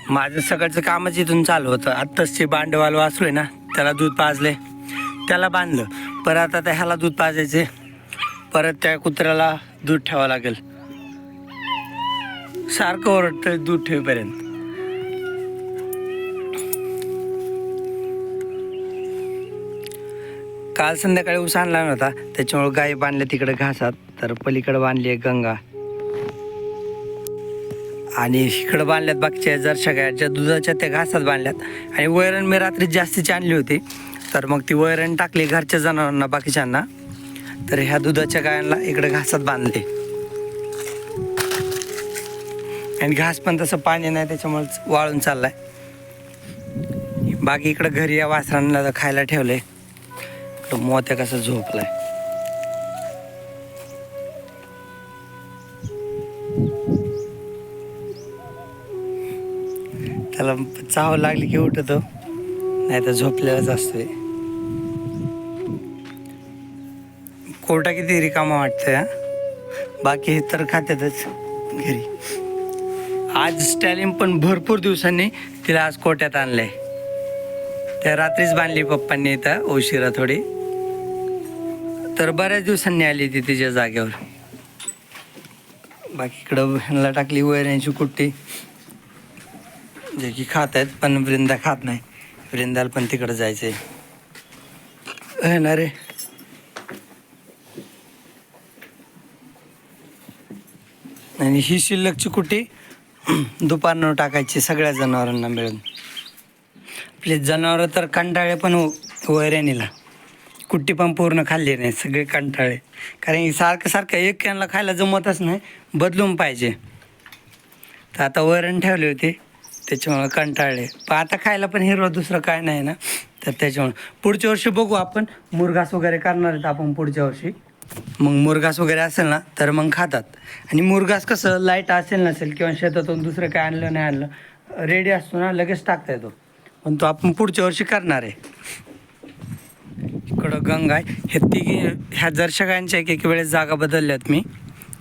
माझं सकाळचं कामच इथून चालू होतं. आत्ताच ते भांडवाल वासरू आहे ना, त्याला दूध पाजले, त्याला बांधलं. परत आता ह्याला दूध पाजायचे, परत त्या कुत्र्याला दूध ठेवावं लागेल. सारखं ओरडतं दूध ठेवेपर्यंत. काल संध्याकाळी ऊस आणला नव्हता, त्याच्यामुळे गाई बांधल्या तिकडे घासात. तर पलीकडे बांधली आहे गंगा, आणि इकडं बांधल्यात बाकीच्या जरशा गायच्या दुधाच्या त्या घासात बांधल्यात. आणि वैरण मी रात्री जास्तीची आणली होती, तर मग ती वैरण टाकली घरच्या जनावरांना बाकीच्यांना. तर ह्या दुधाच्या गायांना इकडे घासात बांधले. आणि घास पण तसं पाणी नाही, त्याच्यामुळे वाळून चाललाय. बाकी इकडं घरी या वासरांना खायला ठेवलंय. इकडं मोत्या कसं झोपलाय. त्याला चाव लागली की उठतो, नाही तर झोपलेलाच असतोय. कोटा किती रिकामा वाटतोय. बाकी हे तर खात्यातच घरी. आज स्टॅलिन पण भरपूर दिवसांनी तिला आज कोट्यात आणलंय. त्या रात्रीच बांधली पप्पांनी इथं उशिरा थोडी. तर बऱ्याच दिवसांनी आली ती तिच्या जागेवर. बाकी इकडं ह्यांना टाकली वैऱ्यांची कुट्टी, जे की खात आहेत, पण वृंदा खात नाही. वृंदाला पण तिकडं जायचंय ना रे. आणि ही शिल्लकची कुट्टी दुपारनं टाकायची सगळ्या जनावरांना मिळून. आपले जनावरं तर कंटाळे पण वैऱ्यानीला. कुट्टी पण पूर्ण खाल्ली नाही, सगळे कंटाळे. कारण सारखं सारखं एक यांना खायला जमतच नाही, बदलून पाहिजे. तर आता वैरण ठेवली होती, त्याच्यामुळे कंटाळले. पण आता खायला पण हिरवा दुसरं काय नाही ना, तर त्याच्यामुळे पुढच्या वर्षी बघू आपण. मुरघास वगैरे करणार आहेत आपण पुढच्या वर्षी. मग मुरघास वगैरे असेल ना तर मग खातात. आणि मुरघास कसं लाईट असेल नसेल किंवा शेतातून दुसरं काय आणलं नाही आणलं, रेडी असतो ना, लगेच टाकता येतो. पण तो आपण पुढच्या वर्षी करणार आहे. इकडं गंगा आहे. ह्या जरशा गायांच्या एक वेळेस जागा बदलल्यात मी.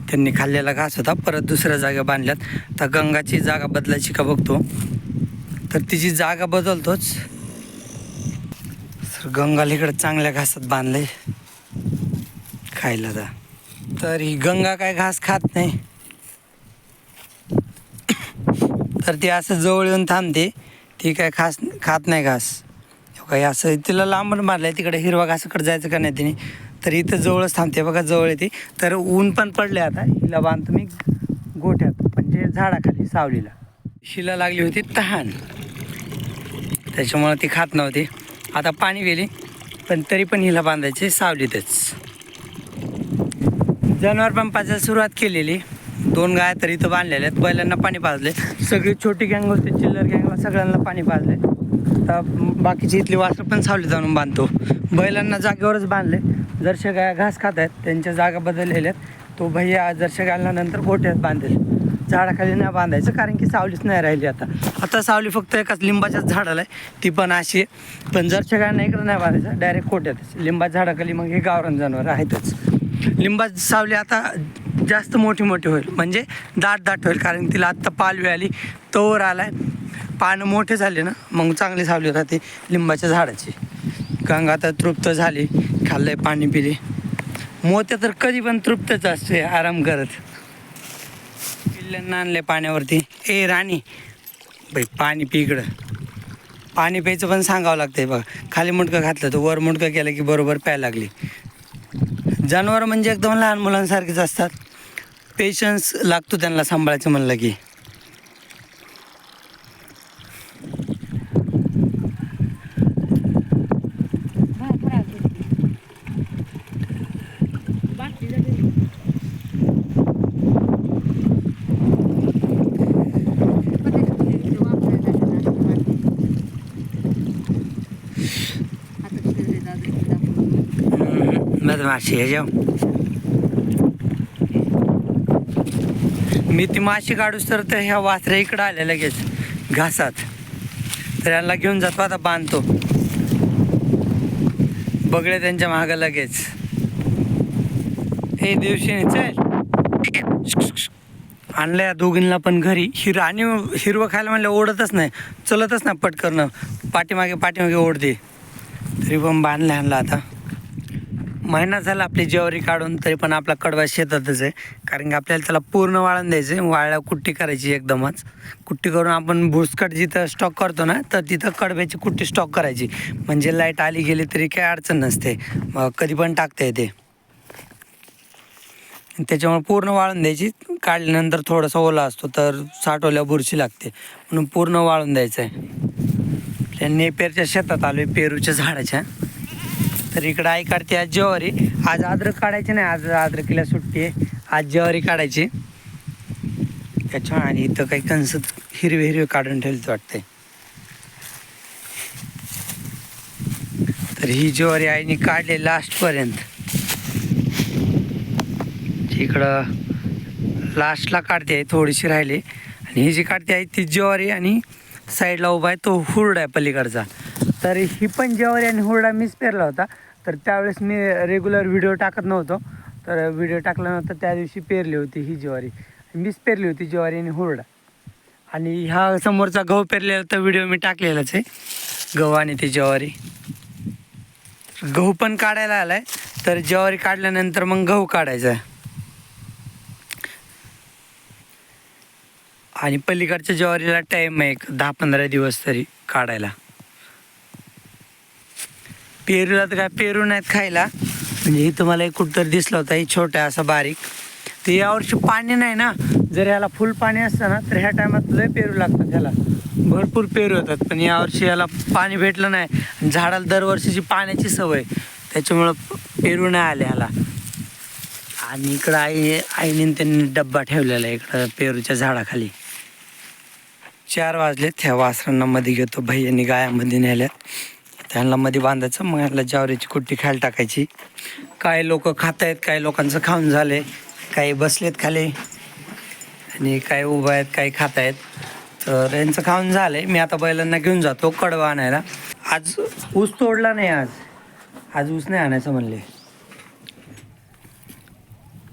त्यांनी खाल्लेला घास होता, परत दुसऱ्या जागा बांधल्यात. तर गंगाची जागा बदलायची का बघतो. तर तिची जागा बदलतोच. सर गंगाला इकडं चांगल्या घासात बांधले खायला. तर ही गंगा काय घास खात नाही, तर ती असं जवळ येऊन थांबते. ती काय खात नाही घास. काही असं तिला लांबून मारलं आहे, तिकडे हिरवा घासाकडे जायचं का नाही तिने. तर इथं जवळच थांबते बघा, जवळ येते. तर ऊन पण पडले आता. हिला बांधतो मी गोठ्यात, म्हणजे झाडाखाली सावलीला. हिला लागली होती तहान, त्याच्यामुळं ती खात नव्हती. आता पाणी गेली, पण तरी पण हिला बांधायची सावलीतच. जनावर पण पाजायला सुरुवात केलेली. 2 गाय तर इथं बांधलेल्या आहेत. बैलांना पाणी पाजले. सगळी छोटी गँग होती, चिल्लर गँगला सगळ्यांना पाणी पाजले. तर बाकीची इथली वासरं पण सावलीत आणून बांधतो. बैलांना जागेवरच बांधले. जरशा गाया घास खात आहेत, त्यांच्या जागा बदललेल्या आहेत. तो भैया जरशा गायला नंतर गोठ्यात बांधेल. झाडाखाली नाही बांधायचं, कारण की सावलीच नाही राहिली आता. आता सावली फक्त एकाच लिंबाच्याच झाडाला आहे, ती पण अशी आहे. पण जरशा गायांना इकडं नाही बांधायचं, डायरेक्ट गोठ्यातच. लिंबाच्या झाडाखाली मग हे गावरान जनावर आहेतच. लिंबाची सावली आता जास्त मोठी होईल, म्हणजे दाट होईल. कारण तिला आत्ता पालवी आली, तोवर आलाय. पानं मोठे झाले ना, मग चांगली सावली राहते लिंबाच्या झाडाची. गंगा आता तृप्त झाली, खाल्लंय, पाणी पिले. मोत्या तर कधी पण तृप्तच असते, आराम करत. पिल्ल्यांना आणले पाण्यावरती. ए राणी बाई, पाणी पी इकडं. पाणी प्यायचं पण सांगावं लागतंय बघा. खाली मुंडकं घातलं तर वर मुंडकं केलं की बरोबर प्यायला लागली. जनावरं म्हणजे एकदम लहान मुलांसारखेच असतात. पेशन्स लागतो त्यांना सांभाळायचं म्हणलं की. माशी हे जाऊ, मी ती माशी काढूस तर ह्या वासऱ्या इकडं आल्या लगेच घासात. तर यांना घेऊन जातो आता, बांधतो. बगळे त्यांच्या मागं लगेच. हे दिवशी चल, आणलं या दोघींना पण घरी. आणि हिरवं खायला म्हणलं ओढतच नाही, चलतच नाही पटकन, पाठीमागे पाठीमागे ओढते. तरी पण बांधलं आणला. आता महिना झाला आपली ज्वारी काढून, तरी पण आपला कडबा शेतातच आहे. कारण की आपल्याला त्याला पूर्ण वाळून द्यायचं आहे. वाळल्या कुट्टी करायची एकदमच. कुट्टी करून आपण भुसकट जिथं स्टॉक करतो ना, तर तिथं कडब्याची कुट्टी स्टॉक करायची. म्हणजे लाईट आली गेली तरी काही अडचण नसते, मग कधी पण टाकता येते. त्याच्यामुळे पूर्ण वाळून द्यायची. काढल्यानंतर थोडासा ओला असतो तर साठवल्यावर बुरशी लागते, म्हणून पूर्ण वाळून द्यायचं आहे. नेपेरच्या शेतात आलो आहे, पेरूच्या झाडाच्या. तर इकडं आई काढते आज ज्वारी. आज अद्रक काढायची नाही, आज अद्रकीला सुट्टी आहे. आज ज्वारी काढायची त्याच्या. आणि इथं काही कणस हिरवे हिरवे काढून ठेवले वाटते. तर ही ज्वारी आईने काढली लास्टपर्यंत. इकडं लास्टला काढते आहे, थोडीशी राहिली. आणि ही जी काढते आहे ती ज्वारी, आणि साईडला उभा आहे तो हुरडा आहे पलीकडचा. तर ही पण ज्वारी आणि हुरडा मीच पेरला होता. तर त्यावेळेस मी रेग्युलर व्हिडिओ टाकत नव्हतो, तर व्हिडिओ टाकल्यानंतर त्या दिवशी पेरली होती ही ज्वारी. मीच पेरली होती ज्वारी आणि हुरडा. आणि ह्या समोरचा गहू पेरलेला तर व्हिडिओ मी टाकलेलाच आहे, गहू आणि ती ज्वारी. गहू पण काढायला आलाय, तर ज्वारी काढल्यानंतर मग गहू काढायचा आहे. आणि पलीकडच्या ज्वारीला टाईम आहे एक 10-15 दिवस तरी काढायला. पेरूला तर काय पेरू नाहीत खायला. म्हणजे इथं मला एक कुठंतरी दिसला होता, ही छोटा असा बारीक. तर यावर्षी पाणी नाही ना, जर याला फुल पाणी असतं ना तर ह्या टायमात लय पेरू लागतात, ह्याला भरपूर पेरू होतात. पण यावर्षी याला पाणी भेटलं नाही. झाडाला दरवर्षीची पाण्याची सवय, त्याच्यामुळं पेरू नाही आले ह्याला. आणि इकडं आईने त्यांनी डब्बा ठेवलेला आहे इकडं पेरूच्या झाडाखाली. 4 वाजले. त्या वासरांना मध्ये घेतो, भैयांनी गायामध्ये नेल्यात, त्यांना मध्ये बांधायचं. मग ह्याला ज्वारीची कुट्टी खायला टाकायची. काही लोक खात आहेत, काही लोकांचं खाऊन झाले, काही बसलेत खाली आणि काही उभं आहेत, काही खात आहेत. तर यांचं खाऊन झालंय. मी आता बैलांना घेऊन जातो कडवा आणायला. आज ऊस तोडला नाही, आज ऊस नाही आणायचं म्हणले.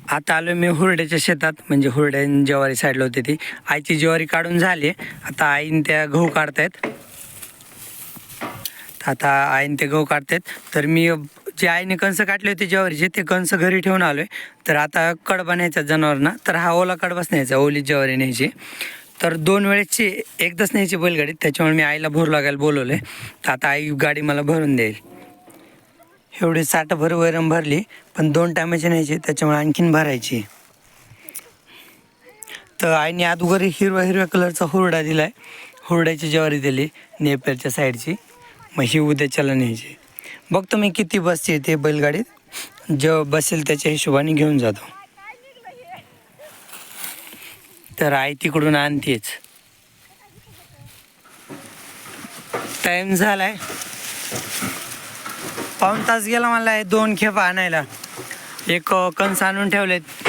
आता आलो मी हुरड्याच्या शेतात. म्हणजे हुरड्यान ज्वारी साईडला होती ती. आईची ज्वारी काढून झाली, आता आईन त्या गहू काढतायत. आता आईने ते गहू काढतात. तर मी जे आईने कणसं काढले होते ज्वारीचे, ते कणसं घरी ठेवून आलो आहे. तर आता कडबा न्यायचा जनावरांना. तर हा ओला कडबाच न्यायचा, ओली ज्वारी न्यायची. तर 2 वेळेची एकदाच न्यायची बैलगाडीत, त्याच्यामुळे मी आईला भरू लागायला बोलवले. तर आता आई गाडी मला भरून देईल. एवढी साठभर वैरण भरली, पण 2 टायमाची न्यायची, त्याच्यामुळे आणखीन भरायची. तर आईने अगोदर हिरव्या कलरचा हुरडा दिला आहे, हुरड्याची ज्वारी दिली नेपेरच्या साईडची. मग ही उद्याच्याला न्यायची. बघतो मी किती बसते ते बैलगाडीत, जेव्हा बसेल त्याच्या हिशोबाने घेऊन जातो. तर आई तिकडून आणतेच. टाईम झालाय, पाऊण तास गेला मला 2 खेपा आणायला. एक कणस आणून ठेवलेत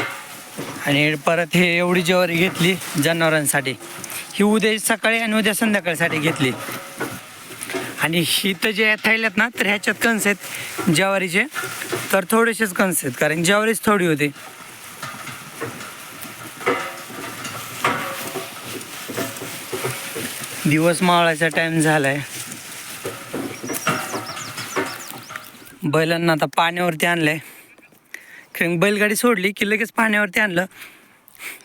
आणि परत हे एवढी ज्वारी घेतली जनावरांसाठी. ही उद्या सकाळी आणि उद्या संध्याकाळसाठी घेतली. आणि इथं जे थैल्यात ना, तर ह्याच्यात कणस आहेत ज्वारीचे. तर थोडेसेच कणस आहेत, कारण ज्वारीच थोडी होती. दिवस मावळायचा टाईम झालाय. बैलांना आता पाण्यावरती आणलंय, कारण बैलगाडी सोडली की लगेच पाण्यावरती आणलं.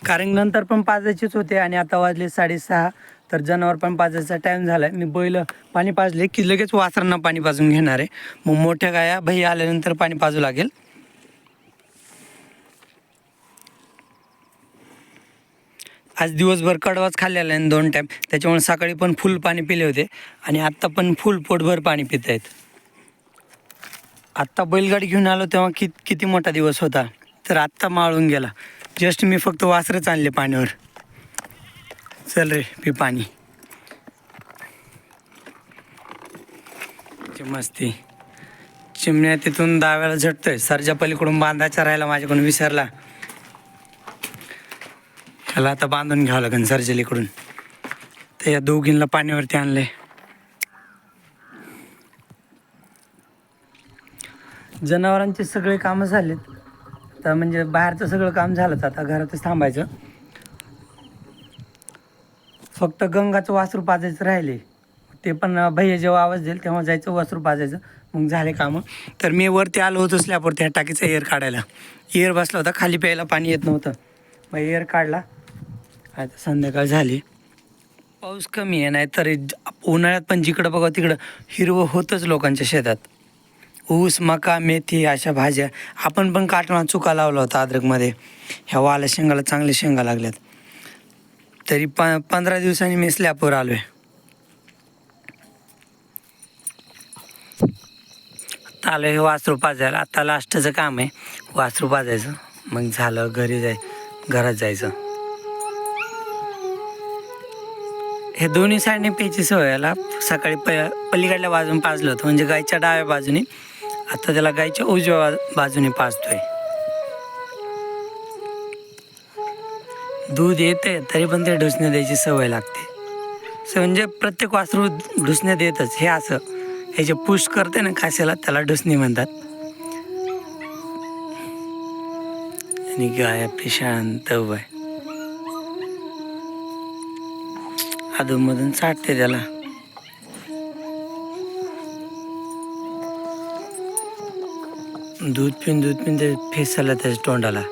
कारण नंतर पण पाजायचेच होते. आणि आता वाजले 6:30. तर जनावर पण पाजायचा टाईम झाला आहे. मी बैल पाणी पाजले की लगेच वासरांना पाणी पाजून घेणार आहे. मग मोठ्या गाया भाई आल्यानंतर पाणी पाजू लागेल. आज दिवसभर कडवाच खाल्लेला आहे 2 टाईम, त्याच्यामुळे सकाळी पण फुल पाणी पिले होते आणि आत्ता पण फुल पोटभर पाणी पित आहेत. आत्ता बैलगाडी घेऊन आलो तेव्हा किती मोठा दिवस होता, तर आत्ता माळून गेला. जस्ट मी फक्त वासरच आणले पाण्यावर. चल रे पी पाणी. मस्ती चिमण्या तिथून दाव्याला झटतोय. सरजा पलीकडून बांधायचा राहिला, माझ्याकडून विसरला. ह्याला आता बांधून घ्यावं लागेल सर्जलीकडून. तर या दोघींना पाण्यावरती आणले. जनावरांचे सगळे कामं झालेत. तर म्हणजे बाहेरचं सगळं काम झालंच, आता घरातच थांबायचं. फक्त गंगाचं वासरू पाजायचं राहिले. ते पण भैया जेव्हा आवाज देईल तेव्हा जायचं वासरू पाजायचं, मग झाले कामं. तर मी वरती आलो होतो स्लॅबवरती ह्या टाकीचा एअर काढायला. एअर बसला होता, खाली प्यायला पाणी येत नव्हतं, मग एअर काढला. आता संध्याकाळ झाली, पाऊस कमी आहे. नाही तर उन्हाळ्यात पण जिकडं बघा तिकडं हिरवं होतंच लोकांच्या शेतात. ऊस, मका, मेथी अशा भाज्या. आपण पण काटणा चुका लावला होता अद्रकमध्ये. ह्या वाल्या शेंगाला चांगल्या शेंगा लागल्यात. तरी 15 दिवसांनी मी स्लॅबवर आलो आहे. आता आलो हे वासरू पाजायला. आता लास्टचं काम आहे वासरू पाजायचं, मग झालं घरात जायचं. हे दोन्ही साईडने प्यायची सवय याला. सकाळी पलीकडल्या बाजूने पाजलं होतं, म्हणजे गायच्या डाव्या बाजूने. आता त्याला गायच्या उजव्या बाजूने पाजतोय. दूध येते तरी पण ते ढुसणे द्यायची सवय लागते. म्हणजे प्रत्येक वासरू ढुसणे देतच. हे असं हे जे पुश करते ना कासेला, त्याला ढुसणी म्हणतात. आणि गाय आपली शांत उभा आहे, अधूनमधून चाटते त्याला. दूध पिऊन ते फेस आला त्याच्या तोंडाला.